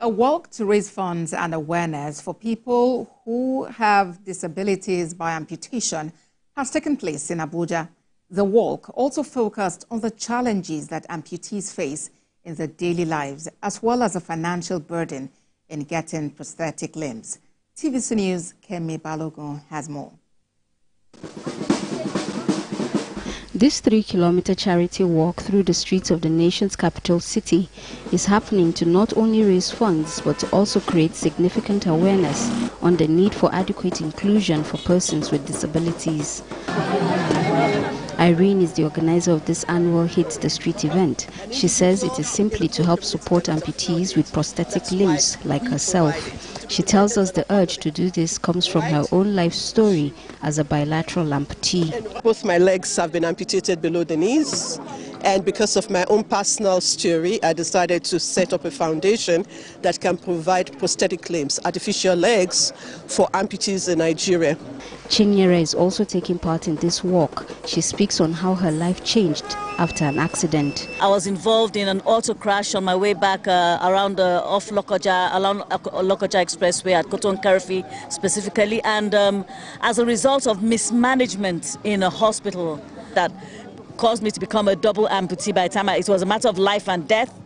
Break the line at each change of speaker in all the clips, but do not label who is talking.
A walk to raise funds and awareness for people who have disabilities by amputation has taken place in Abuja. The walk also focused on the challenges that amputees face in their daily lives, as well as a financial burden in getting prosthetic limbs. TVC News' Kemi Balogun has more.
This 3-kilometer charity walk through the streets of the nation's capital city is happening to not only raise funds but to also create significant awareness on the need for adequate inclusion for persons with disabilities. Irene is the organizer of this annual Hit the Street event. She says it is simply to help support amputees with prosthetic limbs like herself. She tells us the urge to do this comes from her own life story as a bilateral amputee.
Both my legs have been amputated below the knees, and because of my own personal story, I decided to set up a foundation that can provide prosthetic limbs, artificial legs, for amputees in Nigeria.
Chinyere is also taking part in this walk. She speaks on how her life changed after an accident.
I was involved in an auto crash on my way back around off Lokoja, along Lokoja Expressway at Koton Karfi specifically, and as a result of mismanagement in a hospital that caused me to become a double amputee by the time it was a matter of life and death,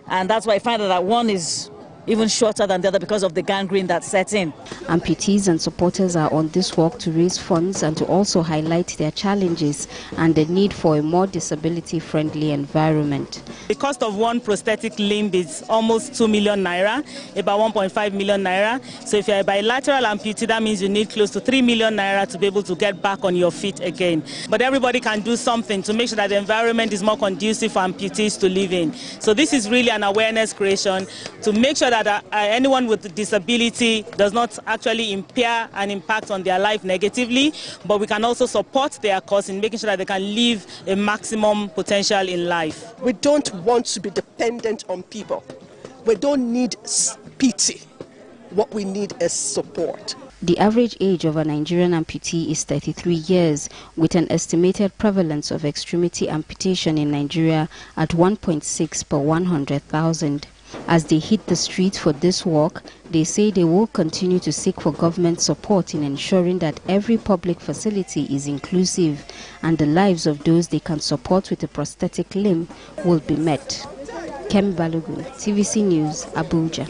and that's why I find that one is even shorter than the other because of the gangrene that set in.
Amputees and supporters are on this walk to raise funds and to also highlight their challenges and the need for a more disability-friendly environment.
The cost of one prosthetic limb is almost 2 million naira, about 1.5 million naira. So if you're a bilateral amputee, that means you need close to 3 million naira to be able to get back on your feet again. But everybody can do something to make sure that the environment is more conducive for amputees to live in. So this is really an awareness creation to make sure that anyone with disability does not actually impair and impact on their life negatively, but we can also support their cause in making sure that they can live a maximum potential in life.
We don't want to be dependent on people. We don't need pity. What we need is support.
The average age of a Nigerian amputee is 33 years, with an estimated prevalence of extremity amputation in Nigeria at 1.6 per 100,000. As they hit the streets for this walk, they say they will continue to seek for government support in ensuring that every public facility is inclusive and the lives of those they can support with a prosthetic limb will be met. Kemi Balogun, TVC News, Abuja.